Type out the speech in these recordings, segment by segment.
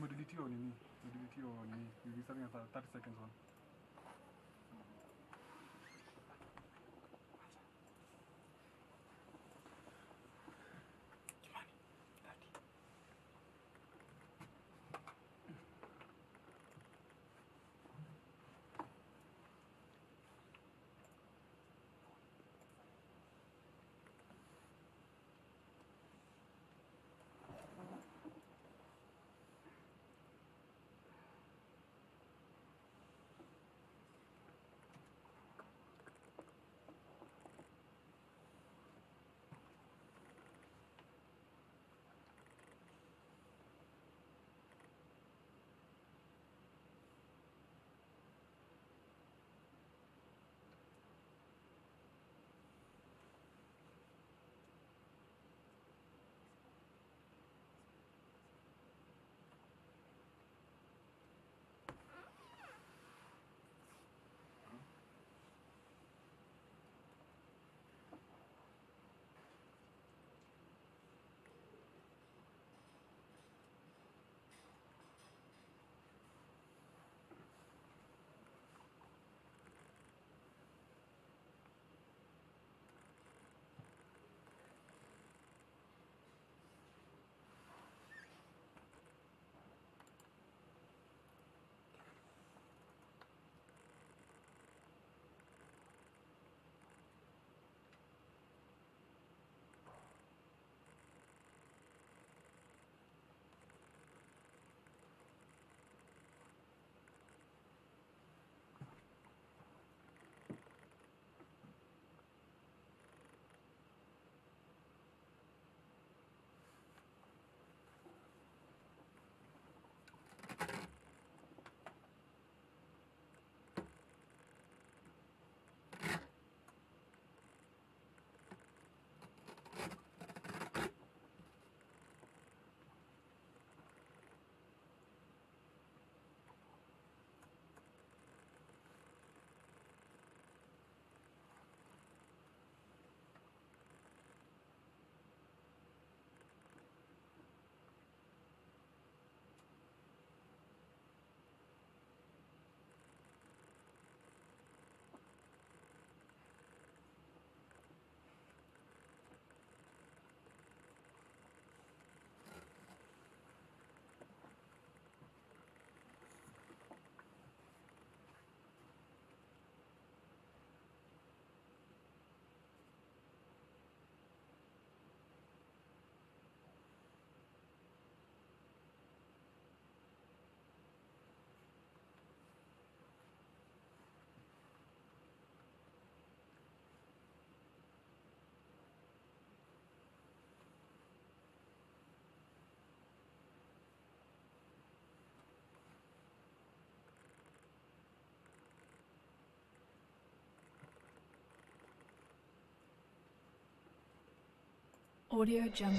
Tumedelete hiyo nini? Tumedelete hiyo nini? We'll be starting at 30 seconds one. Audio Jungle.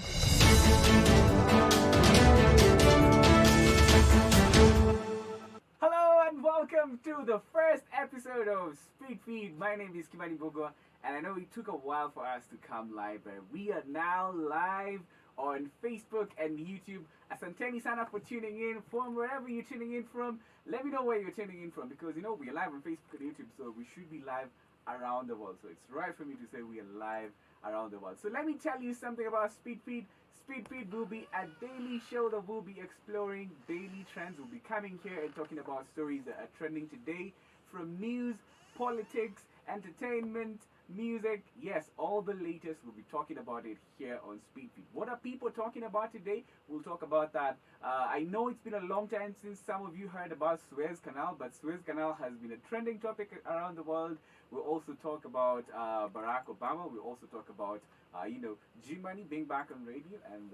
Hello and welcome to the first episode of Speed Feed. My name is Kimani Bogo, and I know it took a while for us to come live, but we are now live on Facebook and YouTube. Asanteni sana for tuning in from wherever you're tuning in from. Let me know where you're tuning in from, because you know we are live on Facebook and YouTube, so we should be live around the world. So it's right for me to say we are live around the world. So let me tell you something about Speed Feed. Speed Feed will be a daily show that will be exploring daily trends. We'll be coming here and talking about stories that are trending today, from news, politics, entertainment, music. Yes, all the latest. We'll be talking about it here on Speed Feed. What are people talking about today? We'll talk about that. I know it's been a long time since some of you heard about Suez Canal, but Suez Canal has been a trending topic around the world. We'll also talk about Barack Obama. We'll also talk about G-Money being back on radio, and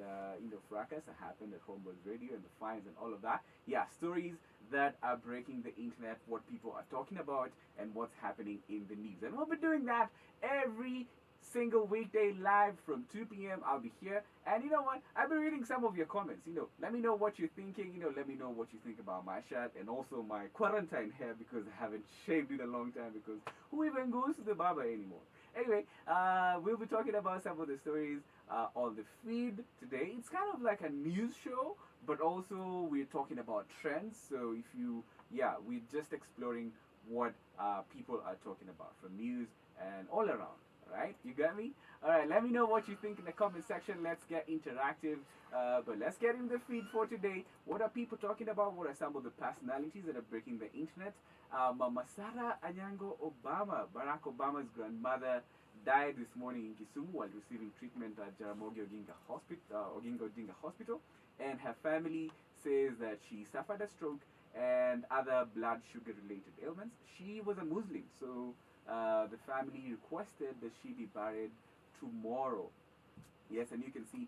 fracas that happened at Homeworld Radio and the fines and all of that. Yeah, stories that are breaking the internet, what people are talking about, and what's happening in the news. And we'll be doing that every single weekday live from 2 p.m. I'll be here. And you know what? I've been reading some of your comments. Let me know what you're thinking. Let me know what you think about my shirt and also my quarantine hair, because I haven't shaved in a long time, because who even goes to the barber anymore? Anyway, we'll be talking about some of the stories on the feed today. It's kind of like a news show, but also we're talking about trends. So if you, yeah, we're just exploring what people are talking about from news and all around. Right? You got me? All right. Let me know what you think in the comment section. Let's get interactive. But let's get in the feed for today. What are people talking about? What are some of the personalities that are breaking the internet? Mama Sarah Anyango Obama, Barack Obama's grandmother, died this morning in Kisumu while receiving treatment at Jaramogi Oginga Odinga Hospital, and her family says that she suffered a stroke and other blood sugar related ailments. She was a Muslim, so the family requested that she be buried tomorrow. Yes, and you can see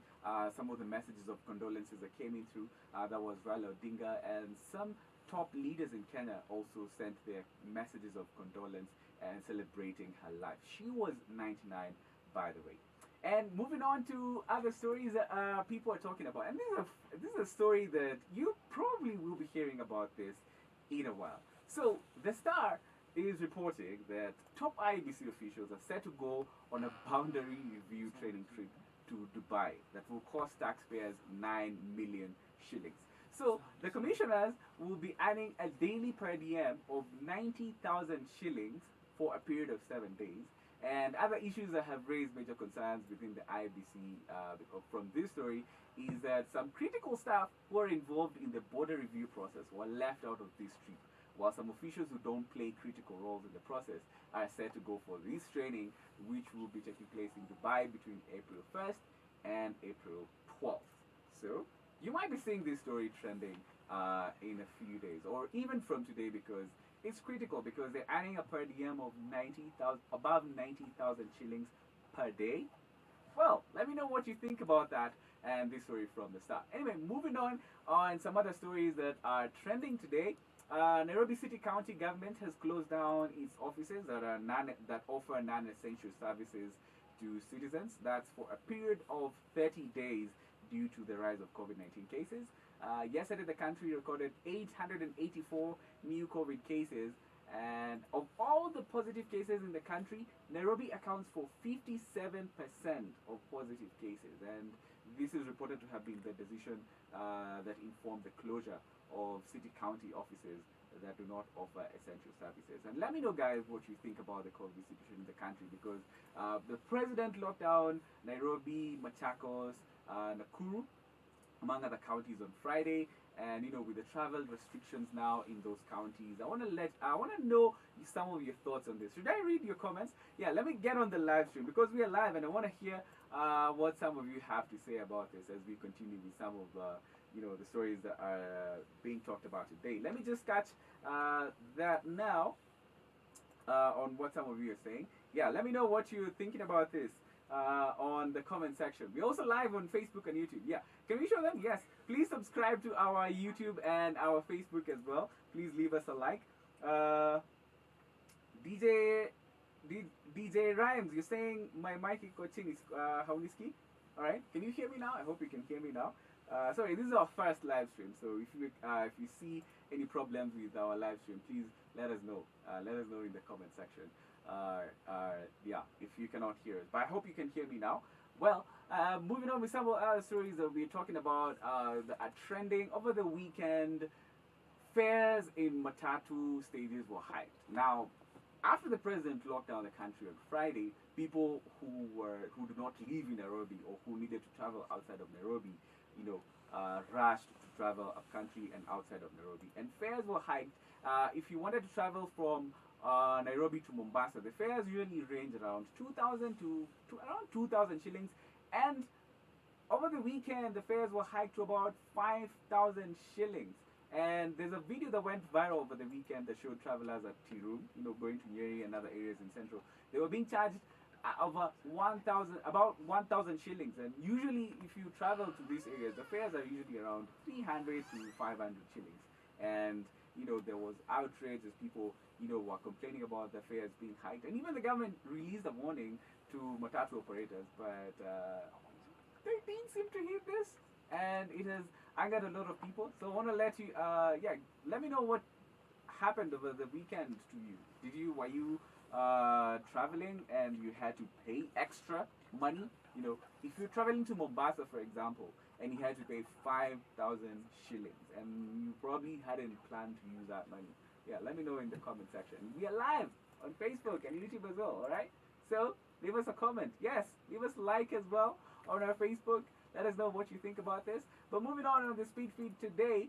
some of the messages of condolences that came in through. That was Raila Odinga, and some top leaders in Kenya also sent their messages of condolence and celebrating her life. She was 99, by the way. And moving on to other stories that people are talking about, and this is a story that you probably will be hearing about this in a while. So the Star is reporting that top IBC officials are set to go on a boundary review training trip to Dubai that will cost taxpayers 9 million shillings. So the commissioners will be earning a daily per diem of 90,000 shillings for a period of 7 days. And other issues that have raised major concerns within the IBC from this story is that some critical staff who are involved in the border review process were left out of this trip, while some officials who don't play critical roles in the process are set to go for this training, which will be taking place in Dubai between April 1st and April 12th. So you might be seeing this story trending in a few days, or even from today, because it's critical, because they're earning a per diem of 90,000, above 90,000 shillings per day. Well, let me know what you think about that and this story from the start. Anyway, moving on some other stories that are trending today. Nairobi City County government has closed down its offices that offer non-essential services to citizens. That's for a period of 30 days due to the rise of COVID-19 cases. Yesterday, the country recorded 884 new COVID cases, and of all the positive cases in the country, Nairobi accounts for 57% of positive cases. And this is reported to have been the decision that informed the closure of city county offices that do not offer essential services. And let me know, guys, what you think about the COVID situation in the country, because the president locked down Nairobi, Machakos, Nakuru, among other counties on Friday. And with the travel restrictions now in those counties, I want to know some of your thoughts on this. Should I read your comments? Yeah, let me get on the live stream, because we are live, and I want to hear what some of you have to say about this as we continue with some of the stories that are being talked about today. Let me just catch that now on what some of you are saying. Yeah, let me know what you're thinking about this on the comment section. We're also live on Facebook and YouTube. Yeah, can we show them? Yes. Please subscribe to our YouTube and our Facebook as well. Please leave us a like. DJ Rhymes, you're saying my mic is coaching is Hauniski. All right, can you hear me now? I hope you can hear me now. Sorry, this is our first live stream, so if you see any problems with our live stream, please let us know. Let us know in the comment section. Yeah, if you cannot hear us, but I hope you can hear me now. Well, moving on with some other stories that we're talking about that are trending over the weekend. Fares in Matatu stages were hiked. Now, after the president locked down the country on Friday, people who do not live in Nairobi or who needed to travel outside of Nairobi, rushed to travel up country and outside of Nairobi, and fares were hiked. If you wanted to travel from Nairobi to Mombasa, the fares usually range around 2,000 to around 2,000 shillings, and over the weekend the fares were hiked to about 5,000 shillings. And there's a video that went viral over the weekend that showed travelers at Tirum, going to Nyeri and other areas in Central. They were being charged over about 1,000 shillings. And usually, if you travel to these areas, the fares are usually around 300 to 500 shillings. And there was outrage as people were complaining about the fares being hiked, and even the government released a warning to Matatu operators, but they didn't seem to heed this, and it has angered a lot of people. So I want to let you, let me know what happened over the weekend to you. Were you traveling and you had to pay extra money? If you're traveling to Mombasa, for example, and he had to pay 5,000 shillings. And you probably hadn't planned to use that money. Yeah, let me know in the comment section. We are live on Facebook and YouTube as well, alright? So, leave us a comment. Yes, leave us a like as well on our Facebook. Let us know what you think about this. But moving on the speed feed today,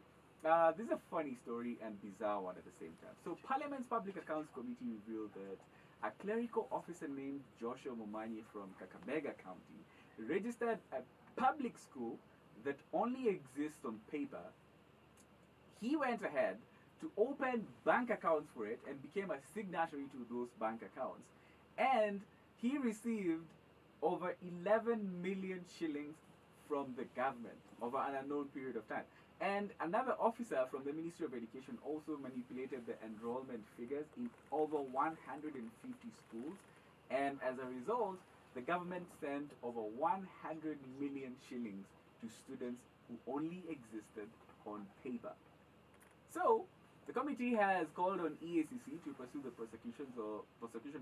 this is a funny story and bizarre one at the same time. So, Parliament's Public Accounts Committee revealed that a clerical officer named Joshua Momanyi from Kakamega County registered a public school that only exists on paper. He went ahead to open bank accounts for it and became a signatory to those bank accounts. And he received over 11 million shillings from the government over an unknown period of time. And another officer from the Ministry of Education also manipulated the enrollment figures in over 150 schools. And as a result, the government sent over 100 million shillings to students who only existed on paper. So, the committee has called on EACC to pursue the prosecution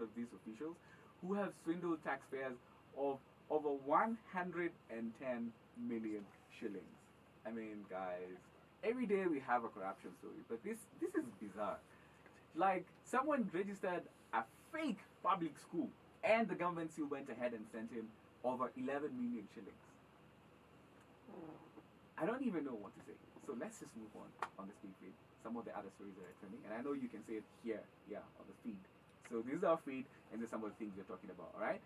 of these officials who have swindled taxpayers of over 110 million shillings. I mean, guys, every day we have a corruption story, but this is bizarre. Like, someone registered a fake public school, and the government still went ahead and sent him over 11 million shillings. I don't even know what to say. So let's just move on the speed feed. Some of the other stories that are trending, and I know you can say it here, yeah, on the feed. So this is our feed, and these are some of the things we're talking about. All right.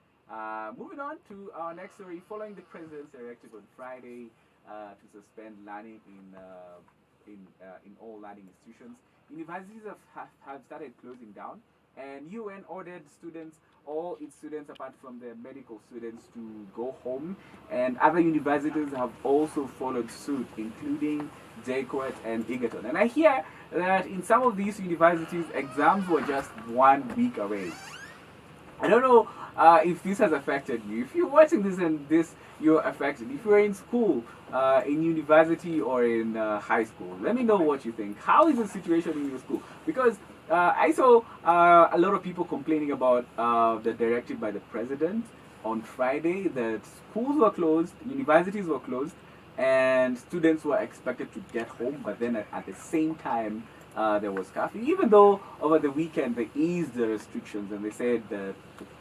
Moving on to our next story. Following the president's directive on Friday to suspend learning in all learning institutions, universities have started closing down, and UN ordered all its students apart from the medical students to go home, and other universities have also followed suit, including JKUAT and Egerton. And I hear that in some of these universities, exams were just 1 week away. I don't know if this has affected you. If you're watching this and you're affected, if you're in school, in university or in high school, let me know what you think. How is the situation in your school? Because I saw a lot of people complaining about the directive by the president on Friday that schools were closed, universities were closed, and students were expected to get home, but then at the same time there was curfew, even though over the weekend they eased the restrictions and they said that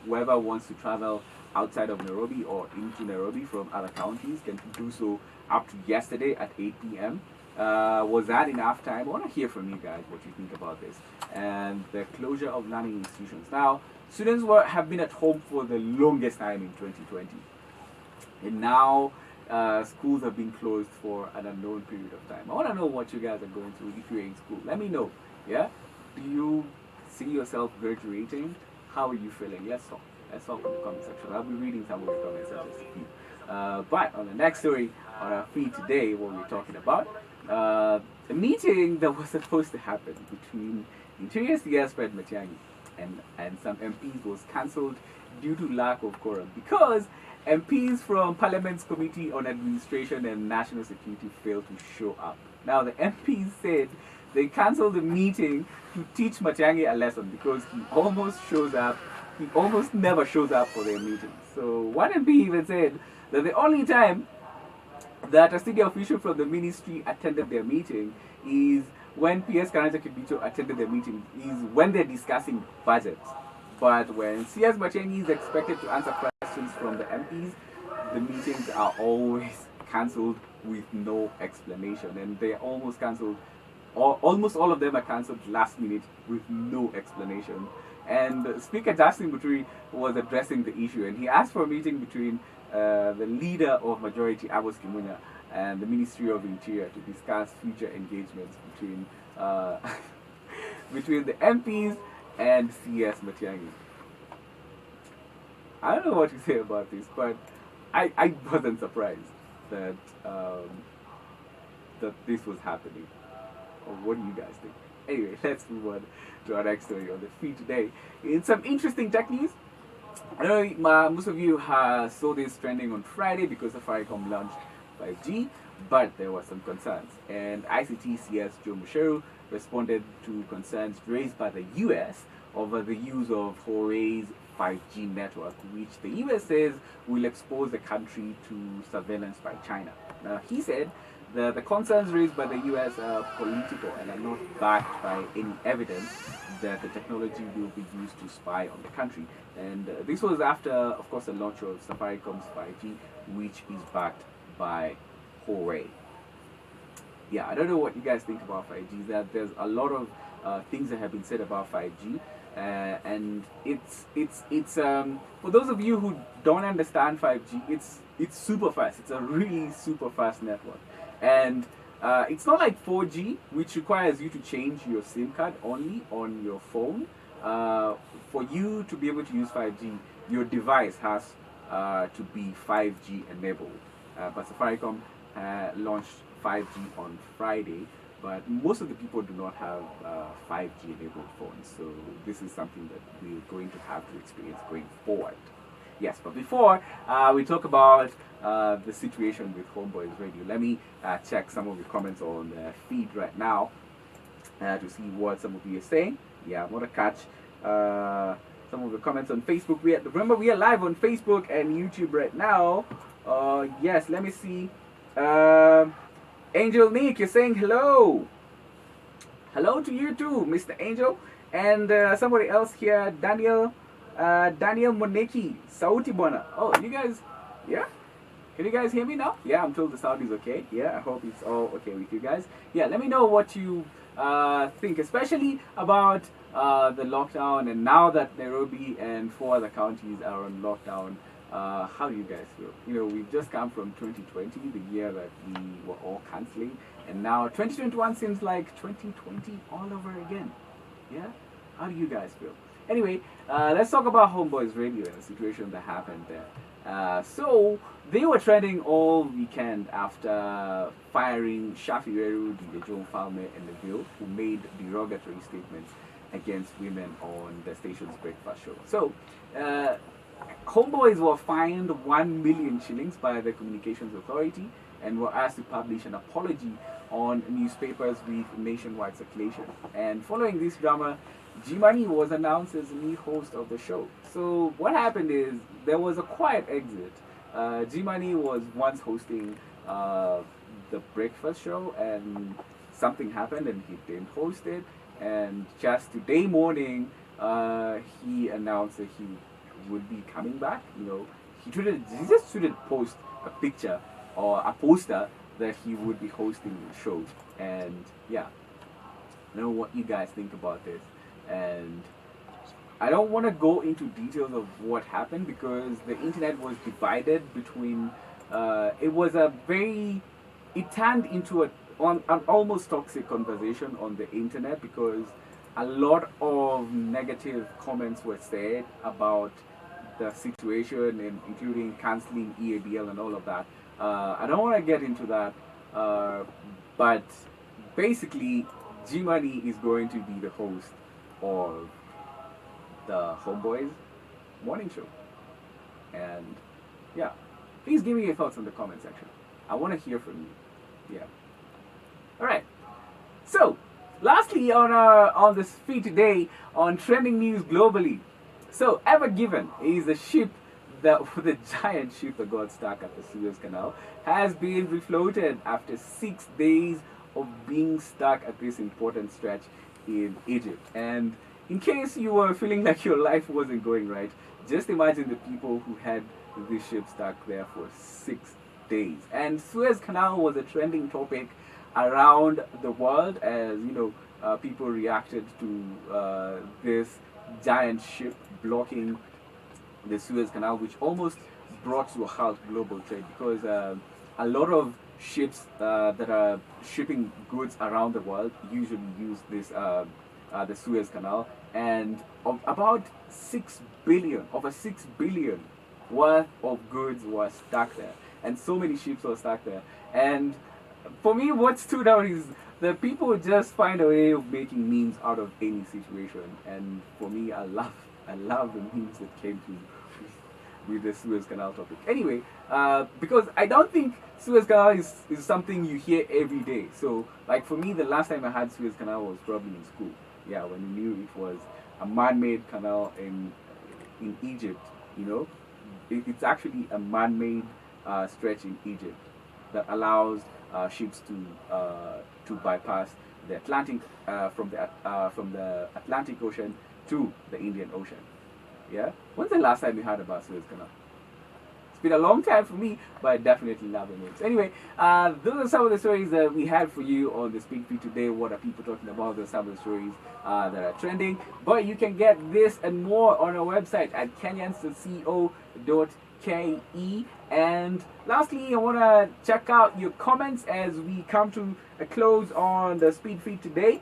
whoever wants to travel outside of Nairobi or into Nairobi from other counties can do so up to yesterday at 8 p.m. Was that enough time? I want to hear from you guys what you think about this and the closure of learning institutions. Now, students have been at home for the longest time in 2020, and now schools have been closed for an unknown period of time. I want to know what you guys are going through if you're in school. Let me know. Yeah, do you see yourself graduating? How are you feeling? Let's talk. Let's talk in the comment section. I'll be reading some of the comments that you. But on the next story on our feed today, what we're talking about, a meeting that was supposed to happen between Interior CS Fred Matiang'i and some MPs was cancelled due to lack of quorum because MPs from Parliament's Committee on Administration and National Security failed to show up. Now, the MPs said they cancelled the meeting to teach Matiang'i a lesson because he almost never shows up for their meetings. So one MP even said that the only time that a senior official from the ministry attended their meeting is when PS Karanja Kibito attended their meeting, is when they're discussing budgets. But when CS Matiang'i is expected to answer questions from the MPs, the meetings are always cancelled with no explanation. And they are almost cancelled, almost all of them are cancelled last minute with no explanation. And Speaker Justin Muturi was addressing the issue, and he asked for a meeting between the leader of Majority, Amos Kimunya, and the Ministry of Interior to discuss future engagements between between the MPs and CS Matiang'i. I don't know what to say about this, but I wasn't surprised that that this was happening. Or what do you guys think? Anyway, let's move on to our next story on the feed today. In some interesting tech news, I know most of you saw this trending on Friday because Safaricom launched 5G, but there were some concerns. And ICT CS Joe Musheru responded to concerns raised by the US over the use of Huawei's 5G network, which the US says will expose the country to surveillance by China. Now, he said the concerns raised by the US are political and are not backed by any evidence that the technology will be used to spy on the country. And this was after, of course, the launch of Safaricom's 5G, which is backed by Huawei. Yeah, I don't know what you guys think about 5G. That there's a lot of things that have been said about 5G, and it's for those of you who don't understand 5G, it's super fast. It's a really super fast network, and it's not like 4G, which requires you to change your SIM card only on your phone. For you to be able to use 5G, your device has to be 5G enabled. But Safaricom launched 5G on Friday, but most of the people do not have 5G enabled phones, so this is something that we're going to have to experience going forward. Yes, but before we talk about the situation with Homeboys Radio, let me check some of the comments on the feed right now to see what some of you are saying. Yeah, I want to catch some of the comments on Facebook. Remember, we are live on Facebook and YouTube right now. Yes, let me see. Angel Nick, you're saying hello. Hello to you too, Mr. Angel. And somebody else here, Daniel Moneki, Sauti Bona. Oh, you guys, yeah? Can you guys hear me now? Yeah, I'm told the sound is okay. Yeah, I hope it's all okay with you guys. Yeah, let me know what you think, especially about the lockdown, and now that Nairobi and 4 other counties are on lockdown. How do you guys feel? You know, we've just come from 2020, the year that we were all cancelling, and now 2021 seems like 2020 all over again. Yeah? How do you guys feel? Anyway, let's talk about Homeboys Radio and the situation that happened there. So, they were trending all weekend after firing Shafi Weru, John Falme, and Neville, who made derogatory statements against women on the station's breakfast show. So, Homeboys were fined 1 million shillings by the Communications Authority and were asked to publish an apology on newspapers with nationwide circulation. And following this drama, G-Money was announced as the new host of the show. So what happened is there was a quiet exit. G-Money was once hosting the breakfast show, and something happened and he didn't host it. And just today morning, he announced that he would be coming back. You know, he just shouldn't post a picture or a poster that he would be hosting the show. And yeah, I don't know what you guys think about this, and I don't want to go into details of what happened because the internet was divided between it turned into an almost toxic conversation on the internet, because a lot of negative comments were said about the situation, and including cancelling EABL and all of that. I don't want to get into that, but basically, G-Money is going to be the host of the Homeboys morning show. And yeah, please give me your thoughts in the comment section. I want to hear from you. Yeah. All right. So, lastly, on this feed today on trending news globally. So, Ever Given is a ship the giant ship that got stuck at the Suez Canal has been refloated after 6 days of being stuck at this important stretch in Egypt. And in case you were feeling like your life wasn't going right, just imagine the people who had this ship stuck there for 6 days. And Suez Canal was a trending topic around the world, as you know, people reacted to this giant ship blocking the Suez Canal, which almost brought to a halt global trade, because a lot of ships that are shipping goods around the world usually use this the Suez Canal, and about 6 billion worth of goods were stuck there, and so many ships were stuck there. And for me, what stood out is that people just find a way of making memes out of any situation, and for me, I love the memes that came to with the Suez Canal topic. Anyway, because I don't think Suez Canal is something you hear every day. So, like for me, the last time I had Suez Canal was probably in school. Yeah, when you knew it was a man-made canal in Egypt, you know, it's actually a man-made stretch in Egypt that allows ships to bypass the Atlantic from the Atlantic Ocean to the Indian Ocean. Yeah. When's the last time you heard about Suez Canal? It's been a long time for me, but I definitely love it. Anyway, those are some of the stories that we had for you on the Speak Feed today. What are people talking about? Those are some of the stories that are trending. But you can get this and more on our website at Kenyans.co.ke. And lastly, I want to check out your comments as we come to a close on the Speed Feed today.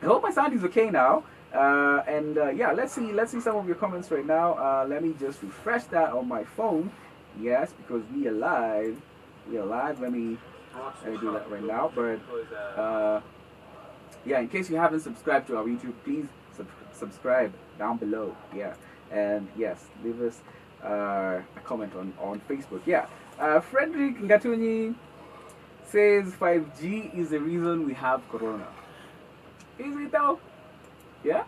I hope my sound is okay now. Yeah, let's see some of your comments right now. Let me just refresh that on my phone. Yes, because we are live. Let me do that right now. But yeah, in case you haven't subscribed to our YouTube, please subscribe down below. Yeah, and yes, leave us a comment on Facebook. Yeah, Frederick Ngatuni says 5G is the reason we have Corona. Is it though? Yeah?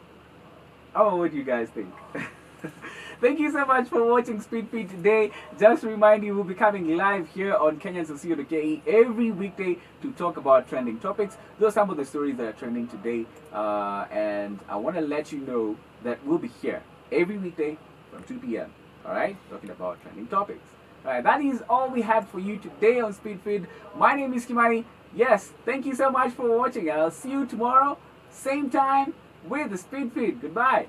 Oh, what do you guys think? Thank you so much for watching Speed Feed today. Just to remind you, we'll be coming live here on Kenyans.co.ke every weekday to talk about trending topics. Those are some of the stories that are trending today. And I want to let you know that we'll be here every weekday from 2 p.m. Alright? Talking about trending topics. Alright, that is all we had for you today on Speed Feed. My name is Kimani. Yes, thank you so much for watching. I'll see you tomorrow, same time, with the Speed Feed. Goodbye.